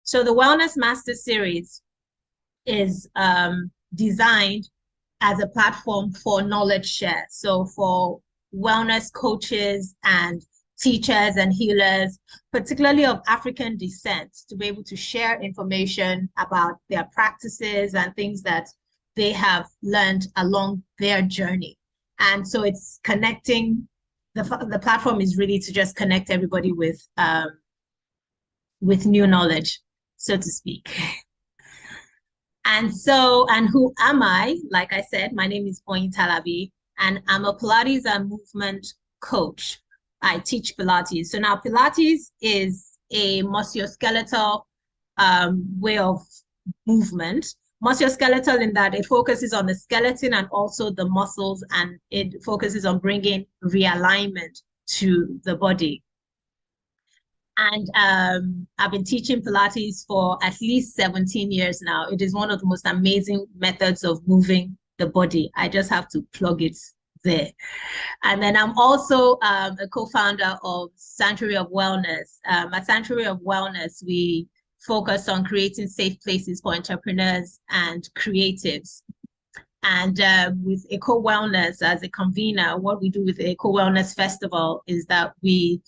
So the Wellness Master Series is designed as a platform for knowledge share. So for wellness coaches and teachers and healers, particularly of African descent, to be able to share information about their practices and things that they have learned along their journey. And so it's connecting, the platform is really to just connect everybody with new knowledge, so to speak. And so, and who am I? Like I said, my name is Oyin Talabi, and I'm a Pilates and movement coach. I teach Pilates. So now Pilates is a musculoskeletal way of movement. Musculoskeletal in that it focuses on the skeleton and also the muscles, and it focuses on bringing realignment to the body. And I've been teaching Pilates for at least 17 years now. It is one of the most amazing methods of moving the body. I just have to plug it there. And then I'm also a co-founder of Sanctuary of Wellness. At Sanctuary of Wellness, we focus on creating safe places for entrepreneurs and creatives. And with Eco Wellness as a convener, what we do with the Eco Wellness Festival is that we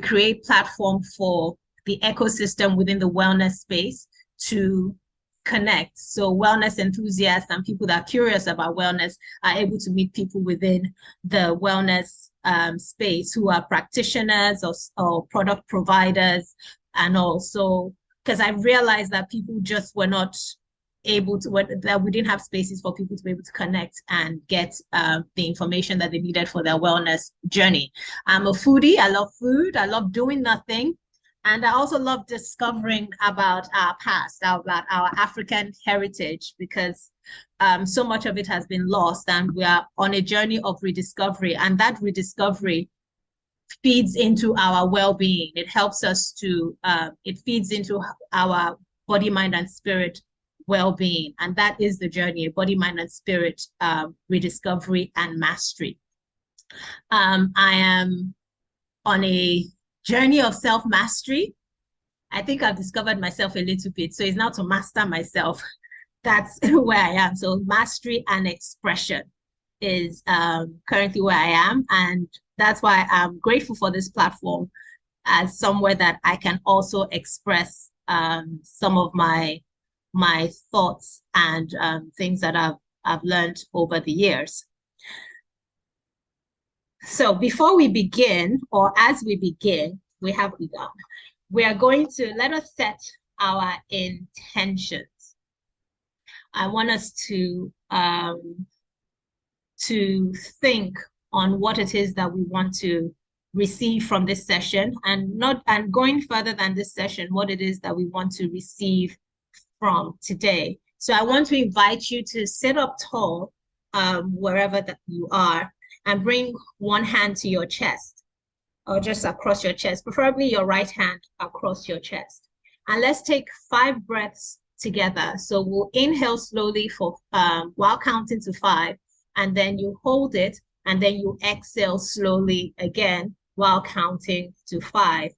create platform for the ecosystem within the wellness space to connect. So wellness enthusiasts and people that are curious about wellness are able to meet people within the wellness space who are practitioners or product providers. And also, because I realized that people just were not able to, that we didn't have spaces for people to be able to connect and get the information that they needed for their wellness journey. I'm a foodie. I love food. I love doing nothing. And I also love discovering about our past, about our African heritage, because so much of it has been lost and we are on a journey of rediscovery. And that rediscovery feeds into our well-being. It helps us to, it feeds into our body, mind, and spirit well-being. And that is the journey, body, mind, and spirit rediscovery and mastery. I am on a journey of self-mastery. I think I've discovered myself a little bit. So it's now to master myself. That's where I am. So mastery and expression is currently where I am. And that's why I'm grateful for this platform as somewhere that I can also express some of my thoughts and things that I've learned over the years. So before we begin, or as we begin, we are going to let us set our intentions. I want us to think on what it is that we want to receive from this session, and going further than this session, what it is that we want to receive from today. So I want to invite you to sit up tall wherever that you are, and bring one hand to your chest or just across your chest, preferably your right hand across your chest. And let's take 5 breaths together. So we'll inhale slowly for while counting to 5, and then you hold it, and then you exhale slowly again while counting to 5.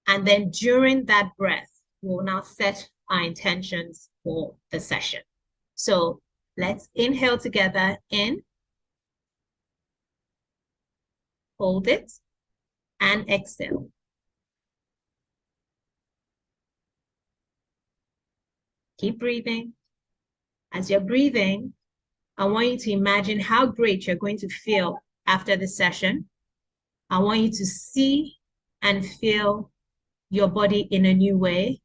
And then during that breath, we'll now set our intentions for the session. So let's inhale together, in, hold it, and exhale. Keep breathing. As you're breathing, I want you to imagine how great you're going to feel after the session. I want you to see and feel your body in a new way.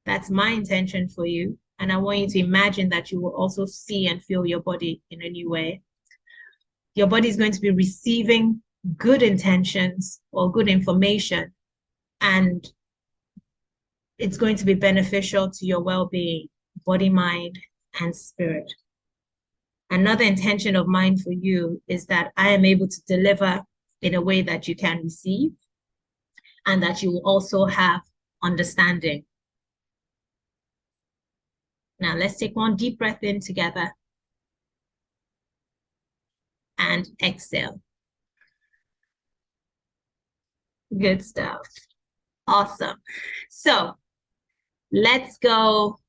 That's my intention for you. And I want you to imagine that you will also see and feel your body in a new way. Your body is going to be receiving good intentions or good information, and it's going to be beneficial to your well-being, body, mind, and spirit. Another intention of mine for you is that I am able to deliver in a way that you can receive, and that you will also have understanding. Now let's take one deep breath in together and exhale. Good stuff. Awesome. So let's go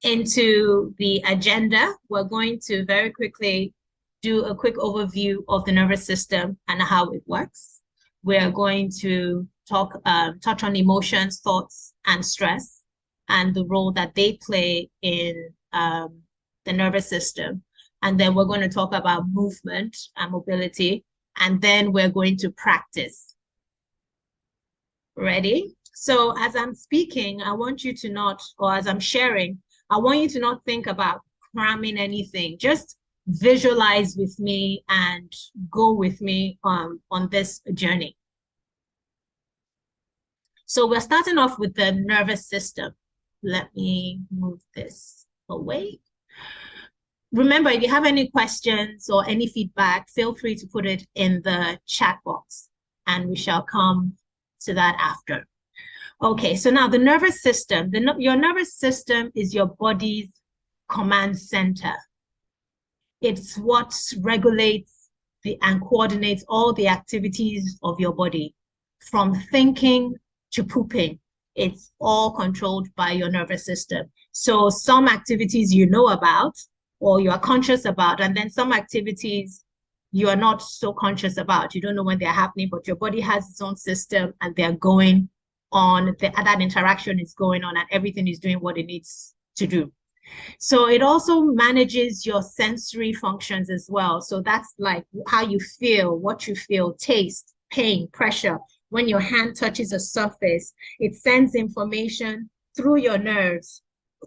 into the agenda. We're going to very quickly do a quick overview of the nervous system and how it works. We're going to touch on emotions, thoughts, and stress, and the role that they play in the nervous system. And then we're going to talk about movement and mobility, and then we're going to practice. Ready? So as I'm speaking, I want you to not, or as I'm sharing, I want you to not think about cramming anything. Just visualize with me and go with me on this journey. So we're starting off with the nervous system. Let me move this away. Remember, if you have any questions or any feedback, feel free to put it in the chat box and we shall come to that after. Okay, so now the nervous system. Your nervous system is your body's command center. It's what regulates and coordinates all the activities of your body, from thinking to pooping. It's all controlled by your nervous system. So some activities you know about or you are conscious about, and then some activities you are not so conscious about. You don't know when they're happening, but your body has its own system and they're going on, that interaction is going on and everything is doing what it needs to do. So it also manages your sensory functions as well. So that's like how you feel, what you feel, taste, pain, pressure. When your hand touches a surface, it sends information through your nerves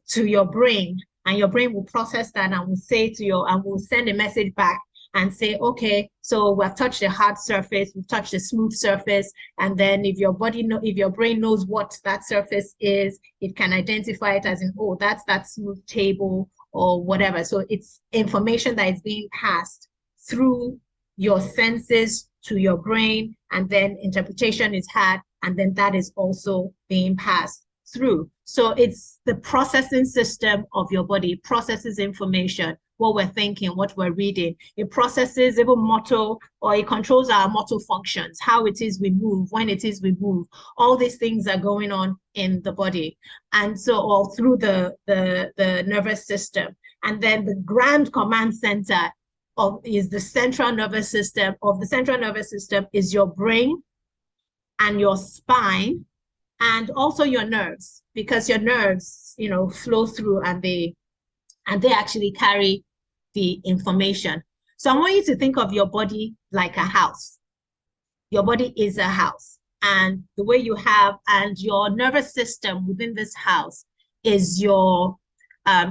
to your brain, and your brain will process that and will say to you, and will send a message back and say, okay, so we've touched the hard surface, we've touched the smooth surface, and then if your brain knows what that surface is, it can identify it as in, oh, that's that smooth table or whatever. So it's information that is being passed through your senses to your brain, and then interpretation is had, and then that is also being passed through. So it's the processing system of your body, processes information, what we're thinking, what we're reading. It processes even motor, or it controls our motor functions, how it is we move, when it is we move. All these things are going on in the body. And so all through the nervous system. And then the grand command center is the central nervous system. Of the central nervous system is your brain and your spine, and also your nerves, because your nerves, flow through and they actually carry the information. So I want you to think of your body like a house. Your body is a house, and the way you have, and your nervous system within this house is your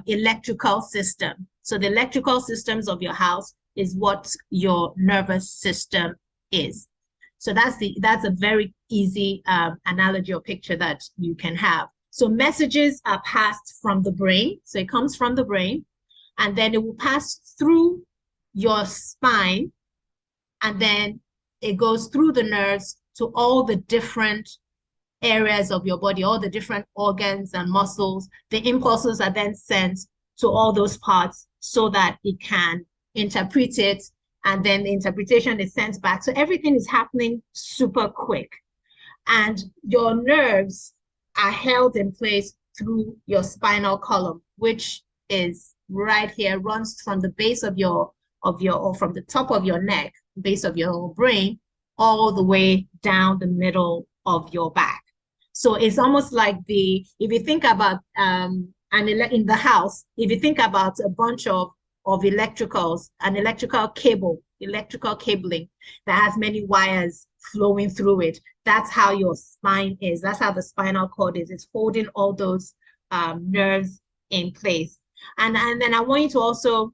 electrical system. So the electrical systems of your house is what your nervous system is. So that's a very easy analogy or picture that you can have. So messages are passed from the brain. So it comes from the brain, and then it will pass through your spine, and then it goes through the nerves to all the different areas of your body, all the different organs and muscles. The impulses are then sent to all those parts so that it can interpret it, and then the interpretation is sent back. So everything is happening super quick. And your nerves are held in place through your spinal column, which is right here, runs from the base of your, or from the top of your neck, base of your brain, all the way down the middle of your back. So it's almost like if you think about, in the house, if you think about a bunch of electricals, an electrical cabling that has many wires flowing through it. That's how your spine is. That's how the spinal cord is. It's holding all those nerves in place. And then I want you to also,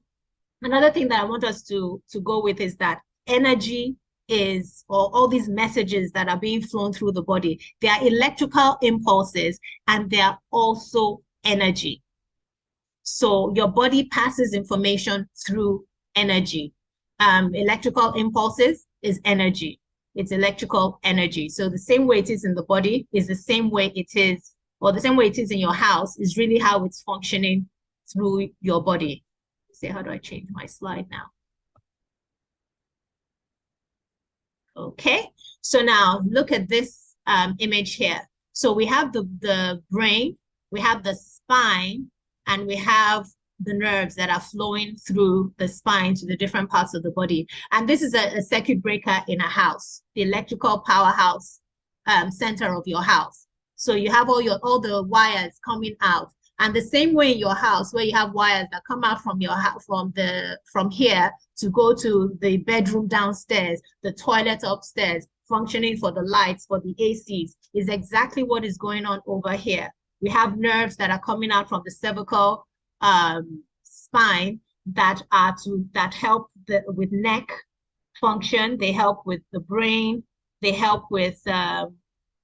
another thing that I want us to go with is that energy is, or all these messages that are being flown through the body, they are electrical impulses and they are also energy. So your body passes information through energy. Electrical impulses is energy. It's electrical energy. So the same way it is in the body is the same way it is, or the same way it is in your house is really how it's functioning through your body. Say, how do I change my slide now? Okay, so now look at this image here. So we have the brain we have the spine, and we have the nerves that are flowing through the spine to the different parts of the body. And this is a circuit breaker in a house, the electrical powerhouse center of your house. So you have all the wires coming out. And the same way in your house, where you have wires that come out from your house, from here to go to the bedroom downstairs, the toilet upstairs, functioning for the lights, for the ACs, is exactly what is going on over here. We have nerves that are coming out from the cervical spine that help with neck function. They help with the brain. They help with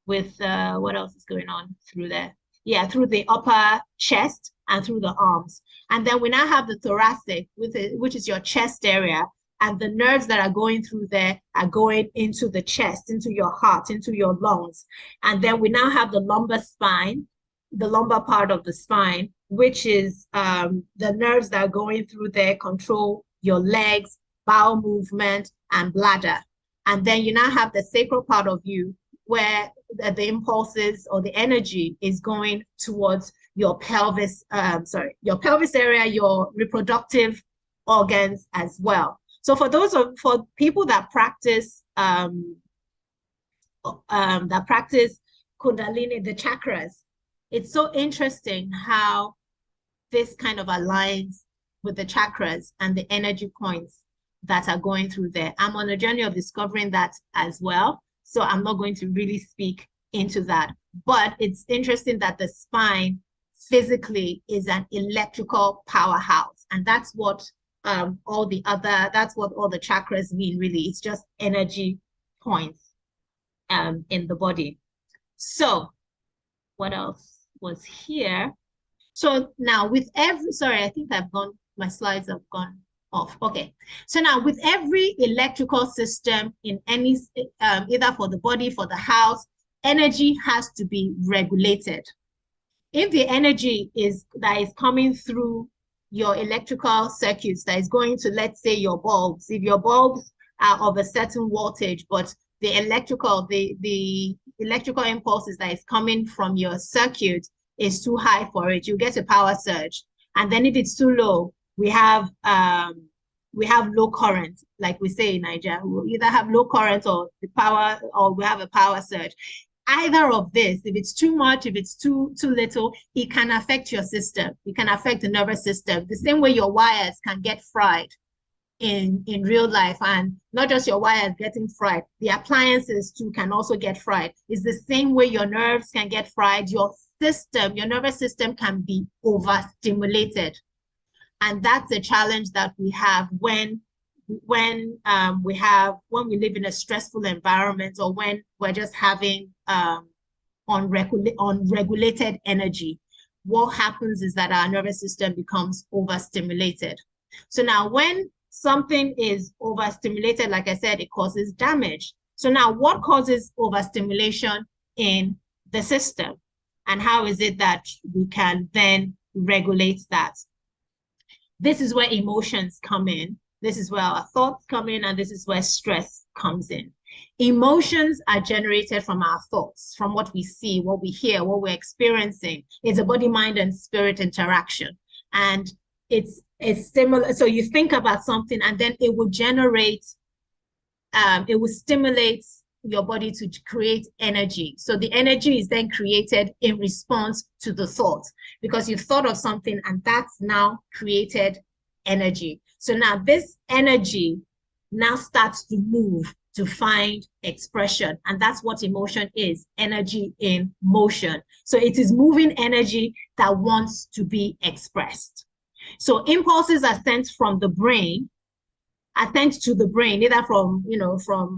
what else is going on through there? Yeah, through the upper chest and through the arms. And then we now have the thoracic, which is your chest area. And the nerves that are going through there are going into the chest, into your heart, into your lungs. And then we now have the lumbar spine, the lumbar part of the spine, which is the nerves that are going through there control your legs, bowel movement, and bladder. And then you now have the sacral part of you, where the impulses or the energy is going towards your pelvis, your pelvis area, your reproductive organs as well. So for people that practice Kundalini, the chakras, it's so interesting how this kind of aligns with the chakras and the energy points that are going through there. I'm on a journey of discovering that as well. So I'm not going to really speak into that. But it's interesting that the spine physically is an electrical powerhouse. And that's what all the chakras mean, really. It's just energy points in the body. So what else was here? So now with sorry, I think my slides have gone off. Okay. So now with every electrical system in any, either for the body, for the house, energy has to be regulated. If the energy that is coming through your electrical circuits that is going to, let's say, your bulbs, if your bulbs are of a certain voltage, but the electrical impulses that is coming from your circuit is too high for it, you get a power surge. And then if it's too low, we have low current, like we say in Nigeria. We either have low current or we have a power surge. Either of this, if it's too much, if it's too little, it can affect your system. It can affect the nervous system. The same way your wires can get fried in real life, and not just your wires getting fried, the appliances too can also get fried. It's the same way your nerves can get fried. Your nervous system can be overstimulated. And that's a challenge that we have when we live in a stressful environment, or when we're just having unregulated energy. What happens is that our nervous system becomes overstimulated. So now when something is overstimulated, like I said, it causes damage. So now what causes overstimulation in the system? And how is it that we can then regulate that? This is where emotions come in. This is where our thoughts come in, and this is where stress comes in. Emotions are generated from our thoughts, from what we see, what we hear, what we're experiencing. It's a body, mind, and spirit interaction. And it's similar. So you think about something, and then it will stimulate your body to create energy. So the energy is then created in response to the thought, because you've thought of something and that's now created energy. So now this energy now starts to move to find expression. And that's what emotion is, energy in motion. So it is moving energy that wants to be expressed. So impulses are sent from the brain, to the brain, either from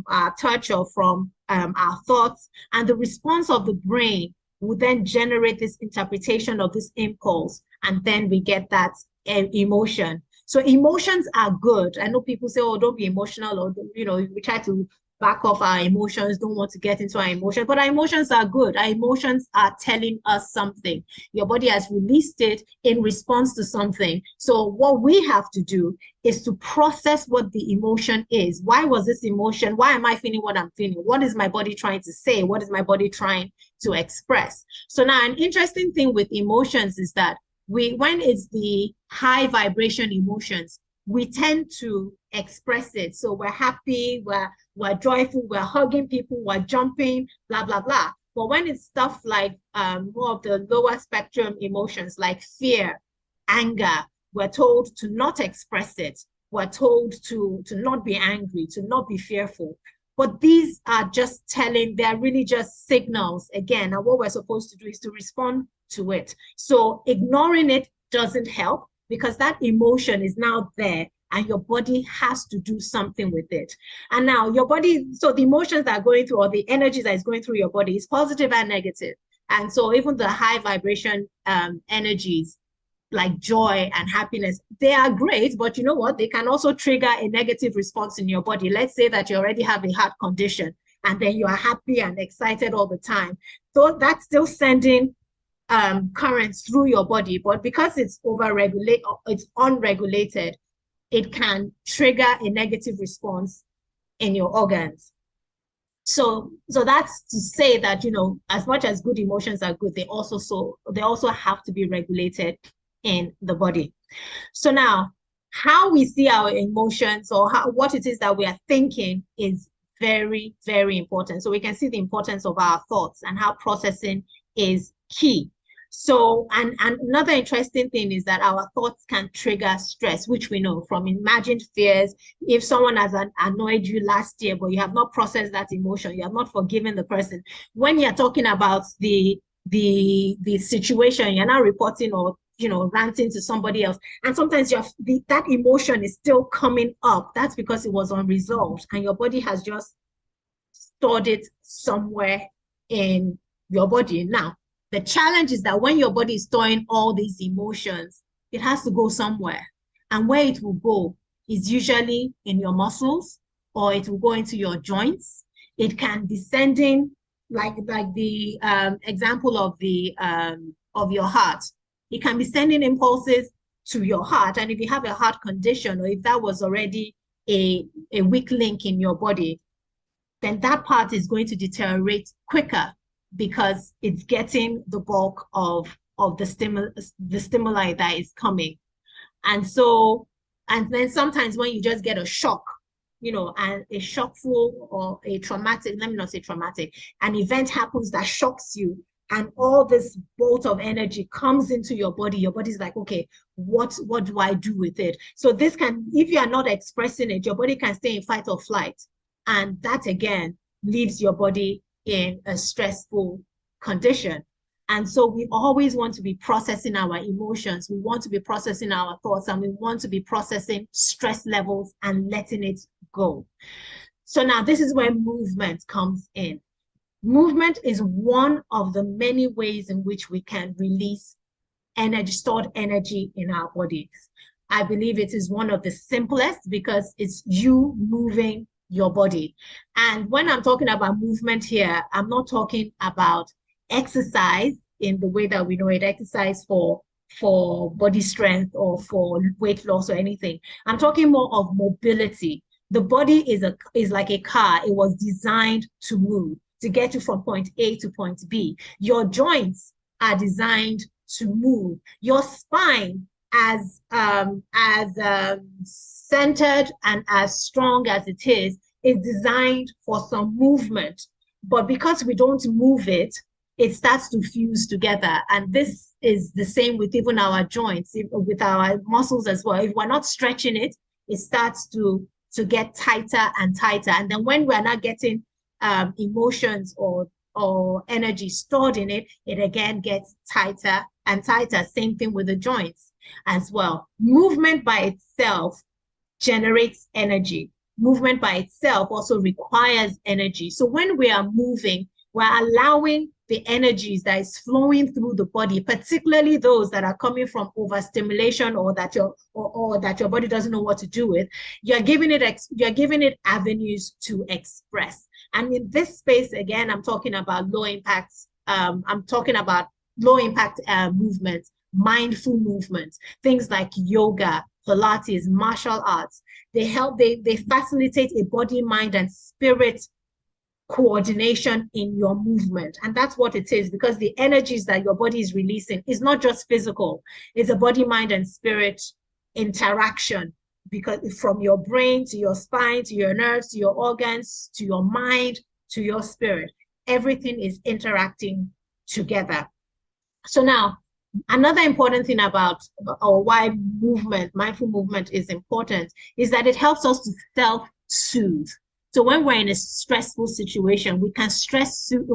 our touch or from our thoughts. And the response of the brain will then generate this interpretation of this impulse. And then we get that emotion. So emotions are good. I know people say, oh, don't be emotional, or, we try to back off our emotions, don't want to get into our emotions. But our emotions are good. Our emotions are telling us something. Your body has released it in response to something. So what we have to do is to process what the emotion is. Why was this emotion? Why am I feeling what I'm feeling? What is my body trying to say? What is my body trying to express? So now an interesting thing with emotions is that when it's the high vibration emotions, we tend to express it. So we're happy, we're joyful, we're hugging people, we're jumping, blah, blah, blah. But when it's stuff like more of the lower spectrum emotions like fear, anger, we're told to not express it. We're told to not be angry, to not be fearful. But these are just telling, they're really just signals again. And what we're supposed to do is to respond to it. So ignoring it doesn't help because that emotion is now there and your body has to do something with it. And now your body, so the emotions that are going through or the energy that is going through your body is positive and negative. And so even the high vibration energies like joy and happiness, they are great, but you know what? They can also trigger a negative response in your body. Let's say that you already have a heart condition and then you are happy and excited all the time. So that's still sending currents through your body, but because it's it's unregulated, it can trigger a negative response in your organs. So that's to say that, you know, as much as good emotions are good, they also have to be regulated in the body. So now, how we see our emotions or what it is that we are thinking is very, very important. So we can see the importance of our thoughts and how processing is key. So, and another interesting thing is that our thoughts can trigger stress, which we know from imagined fears. If someone has annoyed you last year, but you have not processed that emotion, you have not forgiven the person. When you're talking about the situation, you're now reporting or ranting to somebody else, and sometimes that emotion is still coming up. That's because it was unresolved, and your body has just stored it somewhere in your body. Now, the challenge is that when your body is storing all these emotions, it has to go somewhere. And where it will go is usually in your muscles or it will go into your joints. It can be sending, like the example of your heart. It can be sending impulses to your heart. And if you have a heart condition or if that was already a weak link in your body, then that part is going to deteriorate quicker because it's getting the bulk of the stimuli that is coming. And so, and then sometimes when you just get a shock, and a shockful or a traumatic, let me not say traumatic, an event happens that shocks you, and all this bolt of energy comes into your body's like, okay, what do I do with it? So this can, if you are not expressing it, your body can stay in fight or flight. And that again leaves your body in a stressful condition. And so we always want to be processing our emotions. We want to be processing our thoughts, and we want to be processing stress levels and letting it go. So now this is where movement comes in. Movement is one of the many ways in which we can release stored energy in our bodies. I believe it is one of the simplest because it's you moving your body. And when I'm talking about movement here, I'm not talking about exercise in the way that we know it, exercise for body strength or for weight loss or anything. I'm talking more of mobility. The body is like a car. It was designed to move, to get you from point A to point B. Your joints are designed to move. Your spine, as centered and as strong as it is designed for some movement. But because we don't move it, it starts to fuse together. And this is the same with even our joints, with our muscles as well. If we're not stretching it, it starts to get tighter and tighter. And then when we're not getting emotions or energy stored in it, it again gets tighter and tighter. Same thing with the joints as well. Movement by itself generates energy. Movement by itself also requires energy. So when we are moving, we're allowing the energies that is flowing through the body, particularly those that are coming from overstimulation or that your body doesn't know what to do with, you're giving it avenues to express. And in this space, again, I'm talking about low impact. I'm talking about low impact movements, mindful movements, things like yoga, Pilates, martial arts. They facilitate a body, mind, and spirit coordination in your movement. And that's what it is, because the energies that your body is releasing is not just physical, it's a body, mind, and spirit interaction, because from your brain to your spine to your nerves to your organs to your mind to your spirit, everything is interacting together. So now, another important thing about, or why mindful movement is important, is that it helps us to self-soothe. So when we're in a stressful situation, we can self-soothe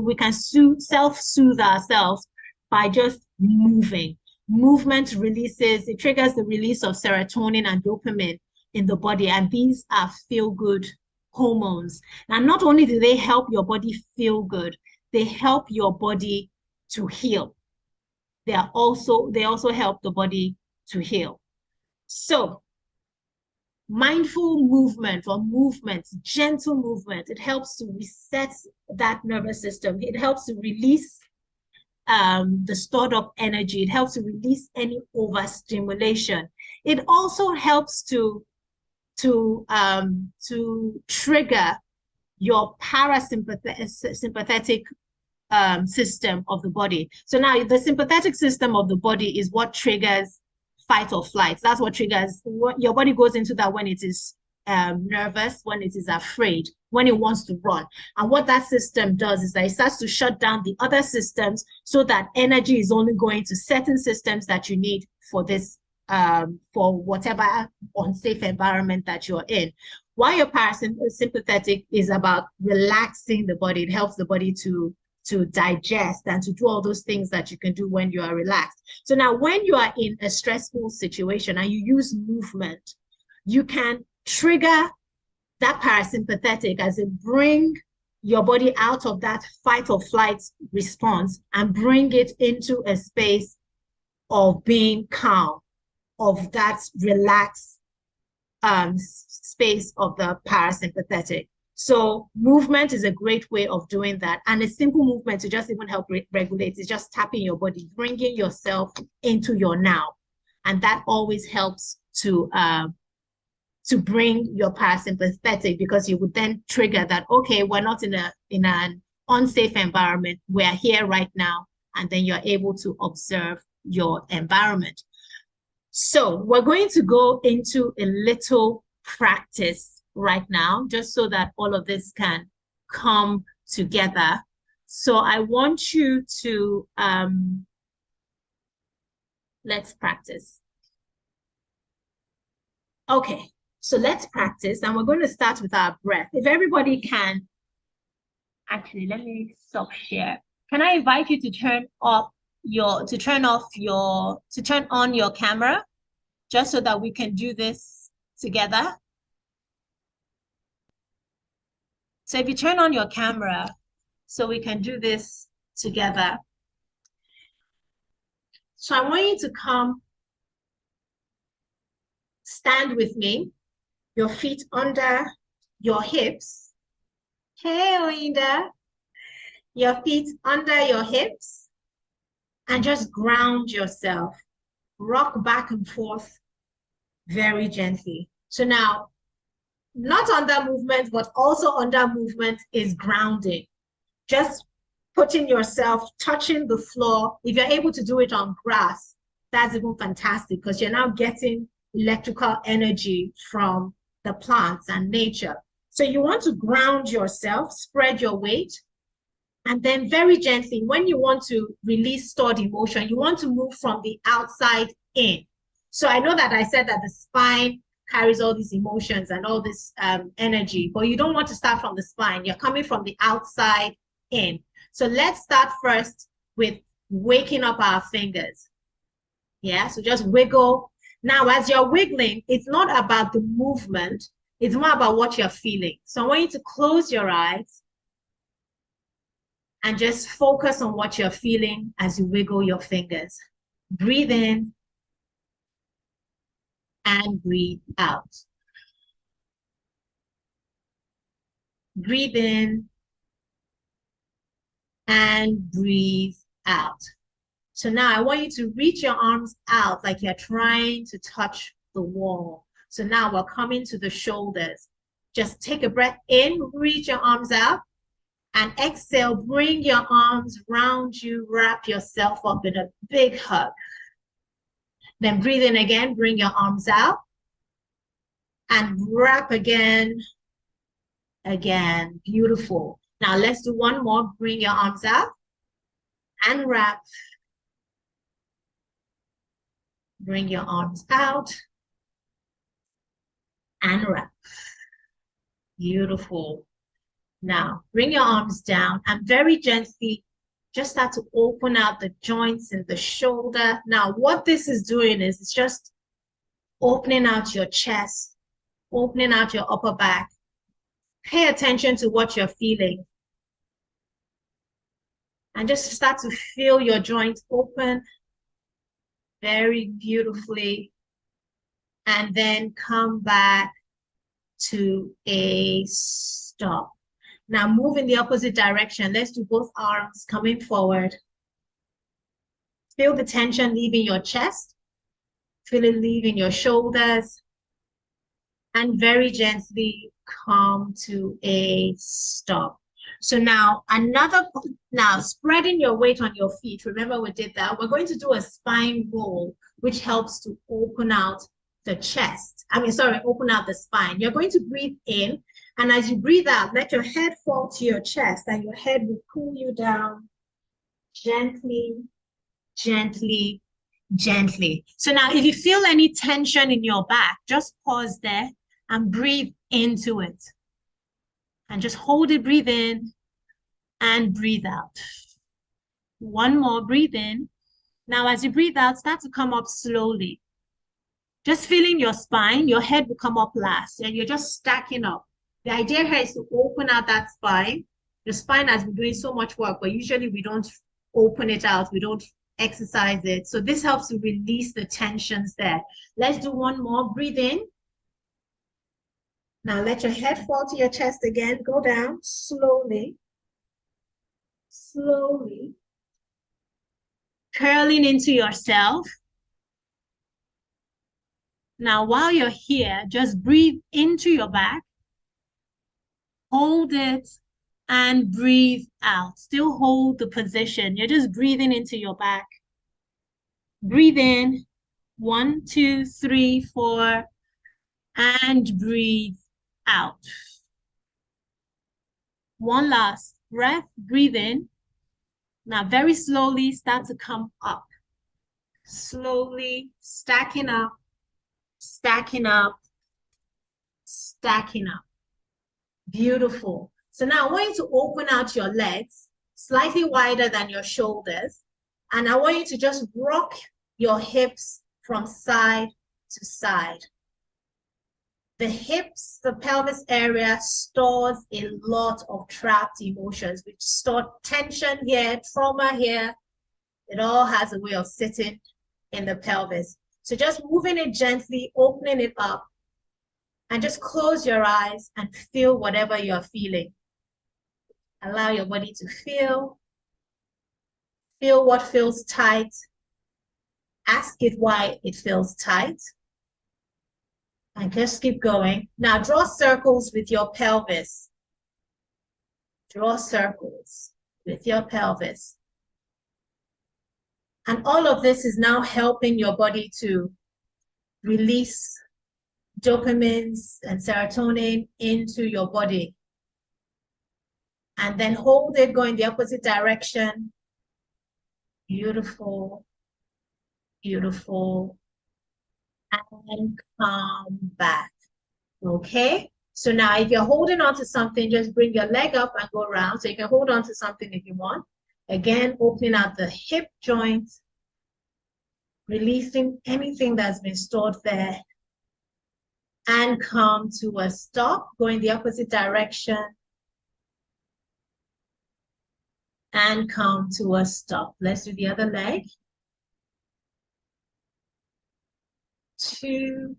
ourselves by just moving. Movement it triggers the release of serotonin and dopamine in the body, and these are feel-good hormones. Now, not only do they help your body feel good, they help your body to heal. They also help the body to heal. So mindful movement, or movement, gentle movement, it helps to reset that nervous system. It helps to release the stored up energy. It helps to release any overstimulation. It also helps to trigger your parasympathetic system of the body. So now the sympathetic system of the body is what triggers fight or flight. That's what triggers what your body goes into, that when it is nervous, when it is afraid, when it wants to run. And what that system does is that it starts to shut down the other systems, so that energy is only going to certain systems that you need for this, for whatever unsafe environment that you're in. While your parasympathetic is about relaxing the body, it helps the body to digest and to do all those things that you can do when you are relaxed. So now when you are in a stressful situation and you use movement, you can trigger that parasympathetic, as in bring your body out of that fight or flight response and bring it into a space of being calm, of that relaxed space of the parasympathetic. So movement is a great way of doing that. And a simple movement to just even help regulate is just tapping your body, bringing yourself into your now. And that always helps to bring your parasympathetic, because you would then trigger that, okay, we're not in an unsafe environment. We're here right now. And then you're able to observe your environment. So we're going to go into a little practice right now, just so that all of this can come together. So I want you to, let's practice. Okay, so let's practice, and we're going to start with our breath. If everybody can, actually, let me stop share. Can I invite you to turn on your camera, just so that we can do this together? So if you turn on your camera, so we can do this together. So I want you to come, stand with me, your feet under your hips. Hey, Oinda. Your feet under your hips, and just ground yourself. Rock back and forth very gently. So now, not under movement, but also under movement is grounding. Just putting yourself, touching the floor. If you're able to do it on grass, that's even fantastic, because you're now getting electrical energy from the plants and nature. So you want to ground yourself, spread your weight, and then very gently, when you want to release stored emotion, you want to move from the outside in. So I know that I said that the spine carries all these emotions and all this energy, but you don't want to start from the spine. You're coming from the outside in. So let's start first with waking up our fingers. Yeah, so just wiggle. Now, as you're wiggling, it's not about the movement. It's more about what you're feeling. So I want you to close your eyes And just focus on what you're feeling as you wiggle your fingers. Breathe in and breathe out. Breathe in and breathe out. So now I want you to reach your arms out like you're trying to touch the wall. So now we're coming to the shoulders. Just take a breath in, reach your arms out, and exhale, bring your arms round you, wrap yourself up in a big hug. Then breathe in again, bring your arms out, and wrap again. Beautiful. Now let's do one more. Bring your arms out and wrap. Bring your arms out and wrap. Beautiful. Now bring your arms down and very gently just start to open out the joints in the shoulder. Now what this is doing is it's just opening out your chest, opening out your upper back. Pay attention to what you're feeling. And just start to feel your joints open very beautifully. And then come back to a stop. Now move in the opposite direction. Let's do both arms coming forward. Feel the tension leaving your chest. Feel it leaving your shoulders. And very gently come to a stop. So now spreading your weight on your feet. Remember we did that. We're going to do a spine roll, which helps to open out the chest. Open out the spine. You're going to breathe in, and as you breathe out, let your head fall to your chest, and your head will pull you down gently, gently, gently. So now if you feel any tension in your back, just pause there and breathe into it. And just hold it, breathe in and breathe out. One more, breathe in. Now as you breathe out, start to come up slowly. Just feeling your spine, your head will come up last, and you're just stacking up. The idea here is to open out that spine. The spine has been doing so much work, but usually we don't open it out. We don't exercise it. So this helps to release the tensions there. Let's do one more. Breathe in. Now let your head fall to your chest again. Go down slowly. Slowly. Curling into yourself. Now, while you're here, just breathe into your back. Hold it and breathe out. Still hold the position. You're just breathing into your back. Breathe in. 1, 2, 3, 4. And breathe out. One last breath. Breathe in. Now, very slowly start to come up. Slowly stacking up, stacking up, stacking up. Beautiful. So now I want you to open out your legs slightly wider than your shoulders. And I want you to just rock your hips from side to side. The hips, the pelvis area stores a lot of trapped emotions. We store tension here, trauma here. It all has a way of sitting in the pelvis. So just moving it gently, opening it up, and just close your eyes and feel whatever you're feeling. Allow your body to feel. Feel what feels tight. Ask it why it feels tight. And just keep going. Now draw circles with your pelvis. Draw circles with your pelvis. And all of this is now helping your body to release dopamines and serotonin into your body. And then hold it, go in the opposite direction. Beautiful, beautiful. And come back. Okay? So now if you're holding on to something, just bring your leg up and go around. So you can hold on to something if you want. Again, opening out the hip joint, releasing anything that's been stored there, and come to a stop, go in the opposite direction. and come to a stop. Let's do the other leg. 2,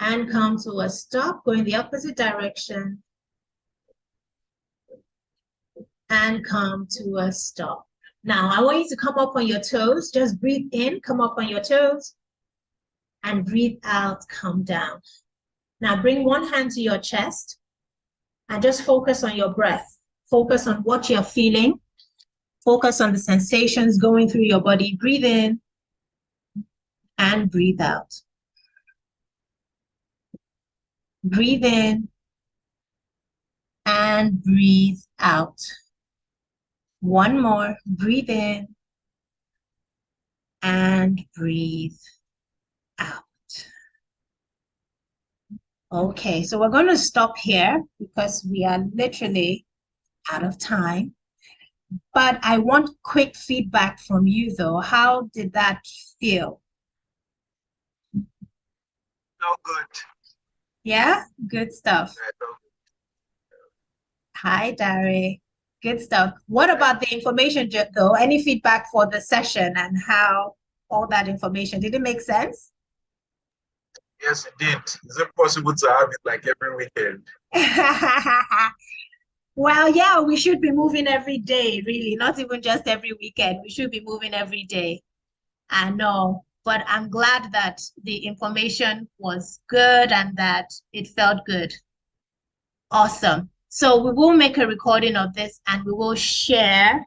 and come to a stop. Go in the opposite direction and come to a stop. Now, I want you to come up on your toes. Just breathe in, come up on your toes, and breathe out, come down. Now, bring one hand to your chest and just focus on your breath. Focus on what you're feeling. Focus on the sensations going through your body. Breathe in and breathe out. Breathe in and breathe out. One more. Breathe in and breathe out. Okay, so we're going to stop here because we are literally out of time. But I want quick feedback from you, though. How did that feel? So good. Yeah, good stuff. Yeah, so Hi, Dari. Good stuff. What about the information, though? Any feedback for the session and how all that information, did it make sense? yes, it did. Is it possible to have it like every weekend? Well, yeah, we should be moving every day, really, not even just every weekend. We should be moving every day. I know, but I'm glad that the information was good and that it felt good. Awesome. So we will make a recording of this and we will share.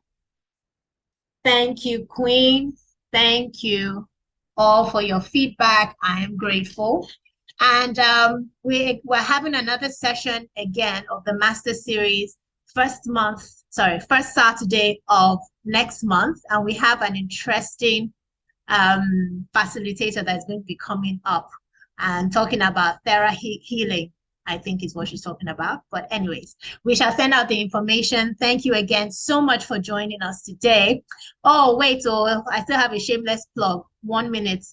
Thank you, Queen. Thank you all for your feedback. I am grateful. And we're having another session again of the Master Series first Saturday of next month. And we have an interesting facilitator that's going to be coming up and talking about healing, I think is what she's talking about. But anyways, we shall send out the information. Thank you again so much for joining us today. Oh, wait, I still have a shameless plug. 1 minute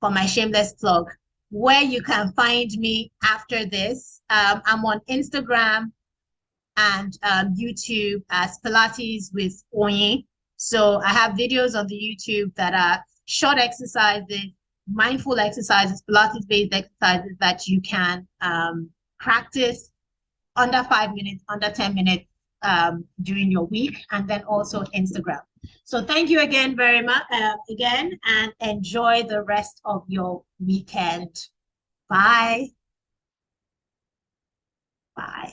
for my shameless plug. Where you can find me after this, I'm on Instagram and YouTube as Pilates with Oyin. So I have videos on the YouTube that are short exercises, mindful exercises, Pilates-based exercises that you can practice under 5 minutes, under 10 minutes during your week, and then also Instagram. So thank you again very much, and enjoy the rest of your weekend. Bye. Bye.